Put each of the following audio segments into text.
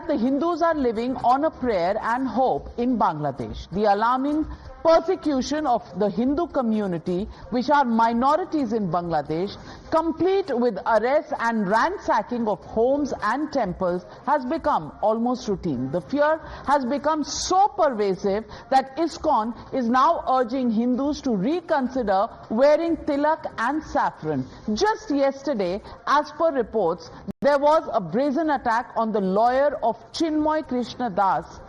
the Hindus are living on a prayer and hope in Bangladesh. The alarming persecution of the Hindu community, which are minorities in Bangladesh, complete with arrests and ransacking of homes and temples, has become almost routine. The fear has become so pervasive that ISKCON is now urging Hindus to reconsider wearing tilak and saffron. Just yesterday, as per reports, there was a brazen attack on the lawyer of Chinmoy Krishna Das,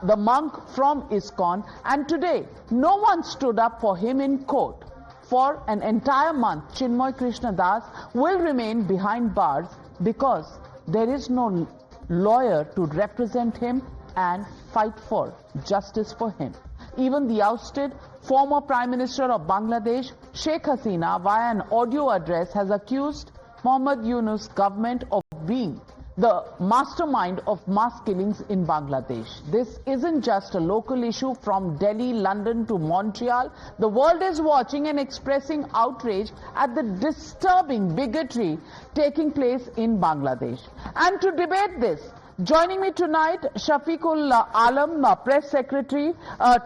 the monk from ISKCON, and today no one stood up for him in court. For an entire month, Chinmoy Krishna Das will remain behind bars because there is no lawyer to represent him and fight for justice for him. Even the ousted former Prime Minister of Bangladesh, Sheikh Hasina, via an audio address, has accused Mohammad Yunus' government of being the mastermind of mass killings in Bangladesh. This isn't just a local issue from Delhi, London to Montreal. The world is watching and expressing outrage at the disturbing bigotry taking place in Bangladesh. And to debate this, joining me tonight, Shafiqul Alam, Press Secretary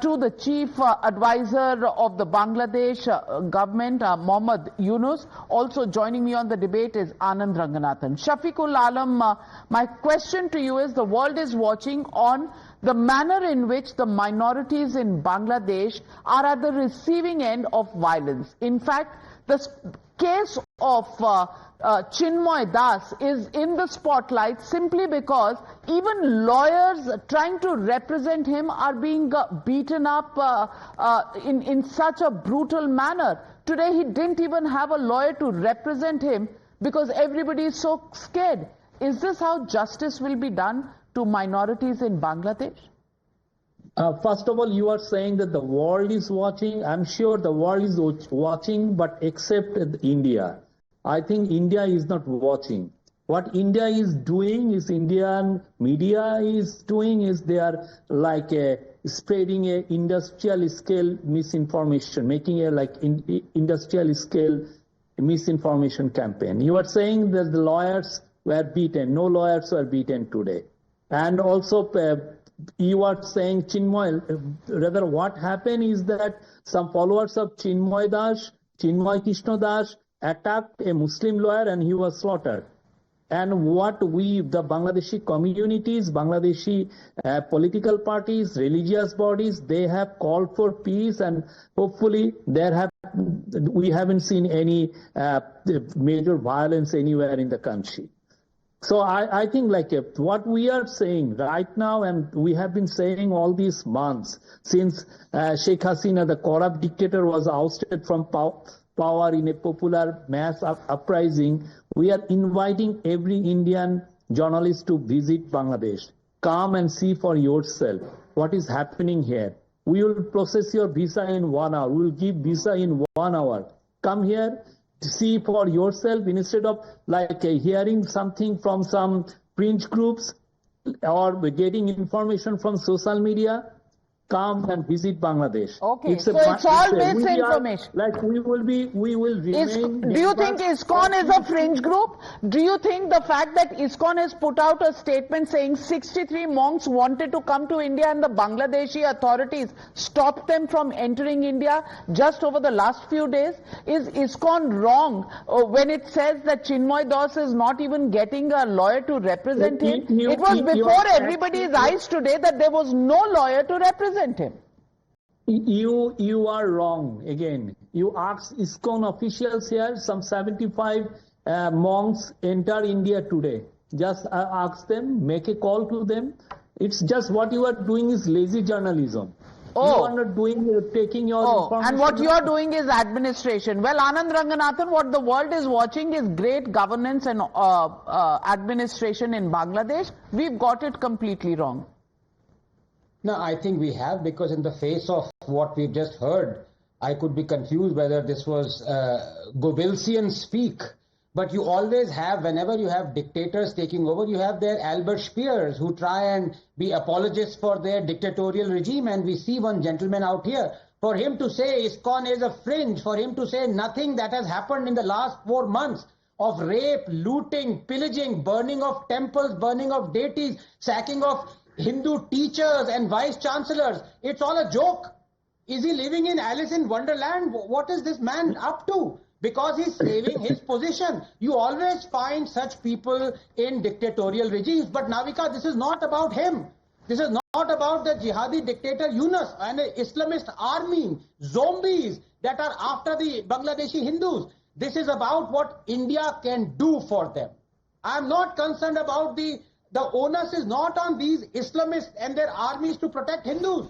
to the Chief Advisor of the Bangladesh government, Mohammad Yunus. Also joining me on the debate is Anand Ranganathan. Shafiqul Alam, my question to you is, the world is watching on the manner in which the minorities in Bangladesh are at the receiving end of violence. In fact, the case of Chinmoy Das is in the spotlight simply because even lawyers trying to represent him are being beaten up in such a brutal manner. Today he didn't even have a lawyer to represent him because everybody is so scared. Is this how justice will be done to minorities in Bangladesh? First of all, you are saying that the world is watching. I'm sure the world is watching, but except India. I think India is not watching. What India is doing is, Indian media is doing is, they are like spreading a industrial scale misinformation, making a industrial scale misinformation campaign. You are saying that the lawyers were beaten. No lawyers were beaten today. And also you are saying Chinmoy, rather what happened is that some followers of Chinmoy Chinmoy Krishna Das, attacked a Muslim lawyer and he was slaughtered. And what we, the Bangladeshi communities, Bangladeshi political parties, religious bodies, they have called for peace, and hopefully we haven't seen any major violence anywhere in the country. So I think what we are saying right now, and we have been saying all these months since Sheikh Hasina, the corrupt dictator, was ousted from power in a popular mass uprising, we are inviting every Indian journalist to visit Bangladesh. Come and see for yourself what is happening here. We will process your visa in 1 hour. We will give visa in 1 hour. Come here, see for yourself, instead of hearing something from some fringe groups or getting information from social media. Come and visit Bangladesh. Okay, so it's all misinformation. We will remain. Do you think ISKCON is a fringe group? Do you think the fact that ISKCON has put out a statement saying 63 monks wanted to come to India and the Bangladeshi authorities stopped them from entering India just over the last few days? Is ISKCON wrong when it says that Chinmoy Das is not even getting a lawyer to represent him? It was before everybody's eyes today that there was no lawyer to represent him. You are wrong again. You ask ISKCON officials here, some 75 monks enter India today. Just ask them, make a call to them. It's just what you are doing is lazy journalism. Oh. You are not doing, taking your information. And what you are doing is administration. Well, Anand Ranganathan, what the world is watching is great governance and administration in Bangladesh. We've got it completely wrong. No, I think we have, because in the face of what we've just heard, I could be confused whether this was Goebbelsian speak. But you always have, whenever you have dictators taking over, you have their Albert Speers who try and be apologists for their dictatorial regime. And we see one gentleman out here. For him to say ISKCON is a fringe, for him to say nothing that has happened in the last 4 months of rape, looting, pillaging, burning of temples, burning of deities, sacking of Hindu teachers and vice chancellors. It's all a joke. Is he living in Alice in Wonderland? What is this man up to? Because he's saving his position. You always find such people in dictatorial regimes. But Navika, this is not about him. This is not about the jihadi dictator Yunus and an Islamist army, zombies that are after the Bangladeshi Hindus. This is about what India can do for them. I'm not concerned about the onus is not on these Islamists and their armies to protect Hindus.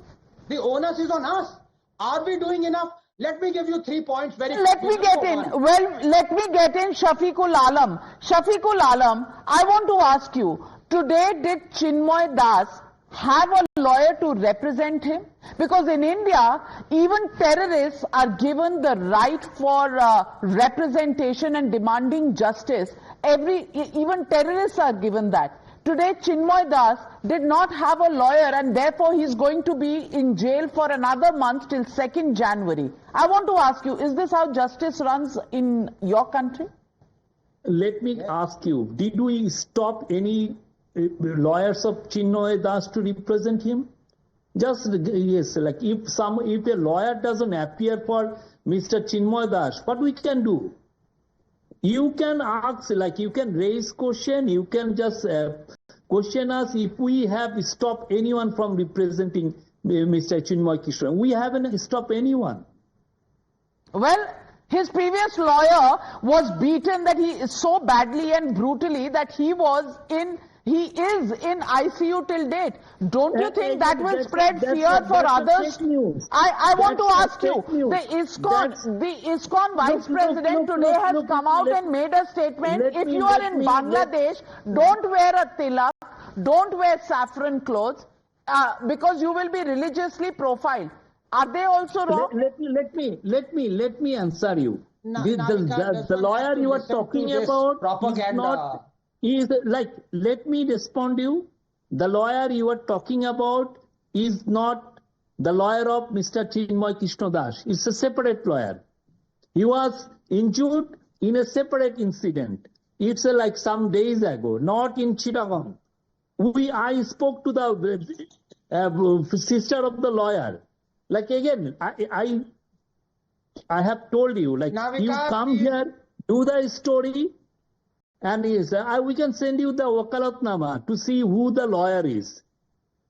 The onus is on us. Are we doing enough? Let me give you 3 points very quickly. Let me get in. Well, let me get in Shafiqul Alam. Shafiqul Alam, I want to ask you, today did Chinmoy Das have a lawyer to represent him? Because in India, even terrorists are given the right for representation and demanding justice. Even terrorists are given that. Today, Chinmoy Das did not have a lawyer and therefore he is going to be in jail for another month till 2nd January. I want to ask you, is this how justice runs in your country? Let me ask you, did we stop any lawyers of Chinmoy Das to represent him? Just, yes, like if a lawyer doesn't appear for Mr. Chinmoy Das, what we can do? You can ask, like you can raise question, you can just question us if we have stopped anyone from representing Mr. Chinmoy Kishore. We haven't stopped anyone. Well, his previous lawyer was beaten so badly and brutally that he is in ICU till date. Don't you think that will spread fear for others? I want to ask you, the ISKCON vice president today has come out and made a statement. If you are in Bangladesh, don't wear a tilak, don't wear saffron clothes, because you will be religiously profiled. Are they also wrong? Let me answer you. The lawyer you are talking about propaganda. Let me respond to you. The lawyer you are talking about is not the lawyer of Mr. Chinmoy Kishore Das. It's a separate lawyer. He was injured in a separate incident. It's like some days ago, not in Chittagong. I spoke to the sister of the lawyer. Like again, I have told you, like Navika, you come here, do the story, and we can send you the wakalatnama to see who the lawyer is.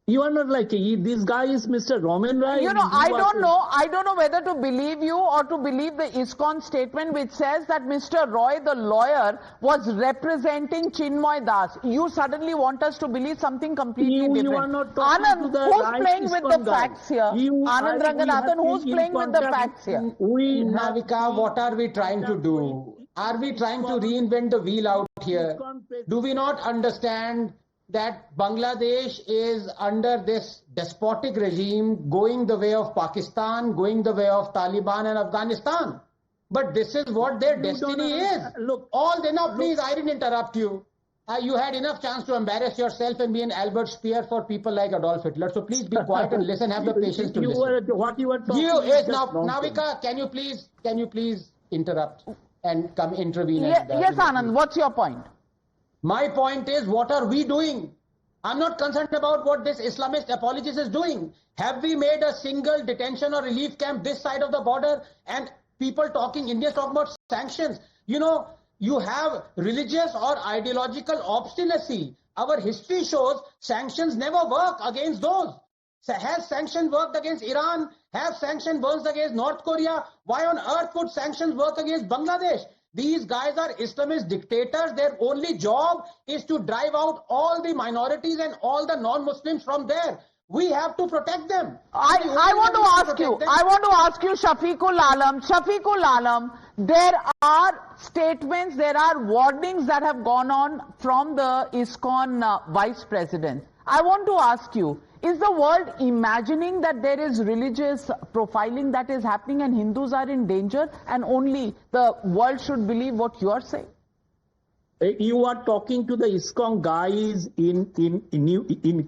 You are not like, this guy is Mr. Roman Rai. You know, I don't know whether to believe you or to believe the ISKCON statement which says that Mr. Roy, the lawyer, was representing Chinmoy Das. You suddenly want us to believe something completely different. You are not talking Anand, to the who's right playing with the facts here? Anand Ranganathan, who's playing with the facts here? Navika, what are we trying to do? Are we trying to reinvent the wheel out here? Do we not understand that Bangladesh is under this despotic regime going the way of Pakistan, going the way of Taliban and Afghanistan? But this is what their destiny is. Please, I didn't interrupt you. You had enough chance to embarrass yourself and be an Albert Speer for people like Adolf Hitler. So please be quiet and listen, have the patience to listen. What you are talking Navika, can you please interrupt and come intervene? Yes, Anand, what's your point? My point is, what are we doing? I'm not concerned about what this Islamist apologist is doing. Have we made a single detention or relief camp this side of the border? And Indians talking about sanctions. You know, you have religious or ideological obstinacy. Our history shows sanctions never work against those. Has sanctions worked against Iran? Have sanctions worked against North Korea? Why on earth would sanctions work against Bangladesh? These guys are Islamist dictators. Their only job is to drive out all the minorities and all the non-Muslims from there. We have to protect them. I want to ask you, Shafiqul Alam, there are statements, there are warnings that have gone on from the ISKCON vice president. I want to ask you, is the world imagining that there is religious profiling that is happening and Hindus are in danger and only the world should believe what you are saying? You are talking to the ISKCON guys in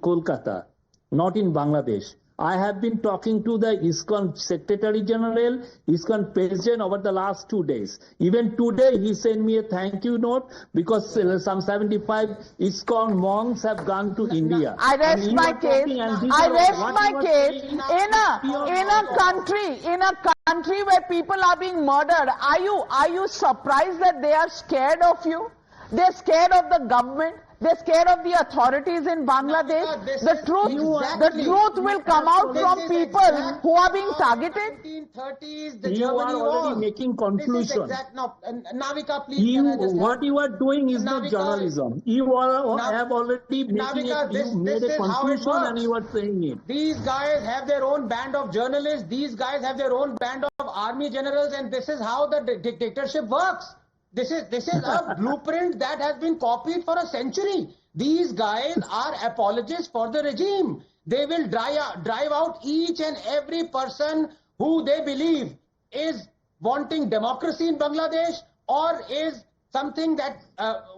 Kolkata, not in Bangladesh. I have been talking to the ISKCON Secretary General, ISKCON President over the last 2 days. Even today he sent me a thank you note because some 75 ISKCON monks have gone to India. I rest my case. I rest my case. In a country where people are being murdered, are you surprised that they are scared of you? They're scared of the government. They're scared of the authorities in Bangladesh. The truth will come out from people who are being targeted. 1930s, the you Germany are already wars. making conclusion. Navika, please. What you are doing is not journalism. You have already made a conclusion and you are saying it. These guys have their own band of journalists. These guys have their own band of army generals, and this is how the dictatorship works. This is a blueprint that has been copied for a century. These guys are apologists for the regime. They will drive out each and every person who they believe is wanting democracy in Bangladesh or is something that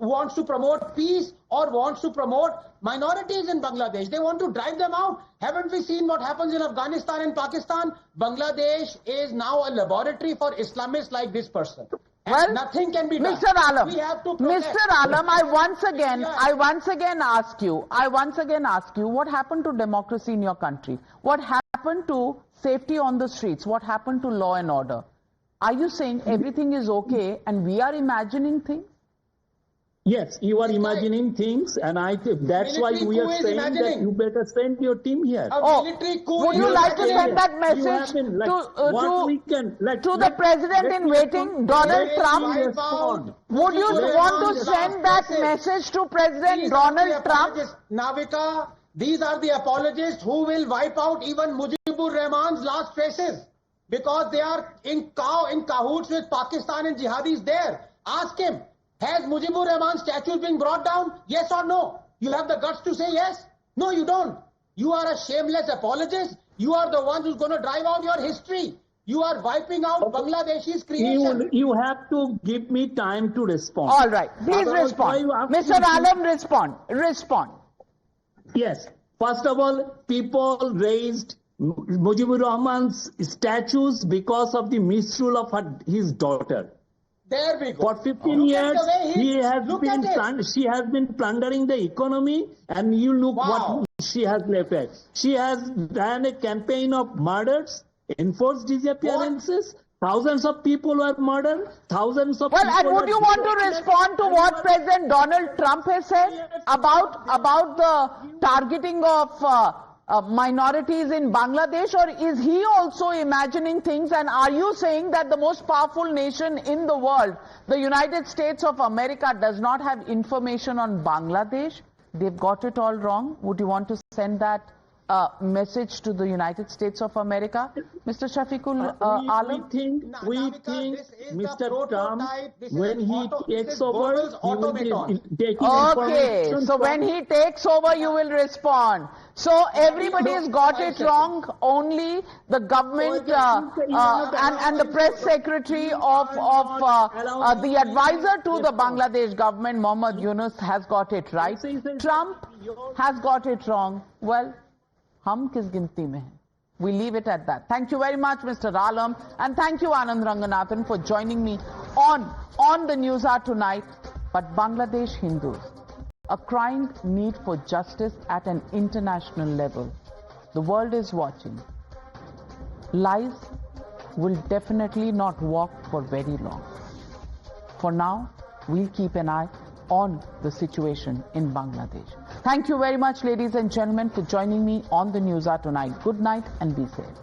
wants to promote peace or wants to promote minorities in Bangladesh. They want to drive them out. Haven't we seen what happens in Afghanistan and Pakistan? Bangladesh is now a laboratory for Islamists like this person. Well, nothing can be done. Mr. Alam, We have to Mr. Alam, I once again ask you, what happened to democracy in your country? What happened to safety on the streets? What happened to law and order? Are you saying everything is okay and we are imagining things? Yes, you are imagining things, and that's why we are saying that you better send your team here. Would you like to send that message to the president in waiting, Donald Trump? Would you want to send that message to President Donald Trump? Navika, these are the apologists who will wipe out even Mujibur Rahman's last traces because they are in cahoots with Pakistan and jihadis there. Ask him. Has Mujibur Rahman's statue been brought down? Yes or no? You have the guts to say yes? No, you don't. You are a shameless apologist. You are the one who's going to drive out your history. You are wiping out Bangladeshi's creation. You have to give me time to respond. All right. Please respond. Mr. Alam, respond. Yes. First of all, people raised Mujibur Rahman's statues because of the misrule of his daughter. There we go. For 15 years, she has been plundering the economy, and you look what she has left at. She has ran a campaign of murders, enforced disappearances. Thousands of people were murdered. Thousands of people. And would you want to respond to what President Donald Trump has said about the targeting of minorities in Bangladesh, or is he also imagining things? And are you saying that the most powerful nation in the world, the United States of America, does not have information on Bangladesh? They've got it all wrong. Would you want to send that message to the United States of America, Mr. Shafiqul Alam? We think Mr. Trump, when he takes over, he will be taking information. So when he takes over, you will respond. So everybody has got it wrong. Only the government and the press secretary of the advisor to the Bangladesh government, Mohammad Yunus, has got it right. Trump has got it wrong. Well, hum kis ginti mein hain? We leave it at that. Thank you very much, Mr. Alam, and thank you, Anand Ranganathan, for joining me on the Newshour tonight. But Bangladesh Hindus, a crying need for justice at an international level. The world is watching. Lies will definitely not walk for very long. For now, we'll keep an eye on the situation in Bangladesh. Thank you very much, ladies and gentlemen, for joining me on the Newshour tonight. Good night and be safe.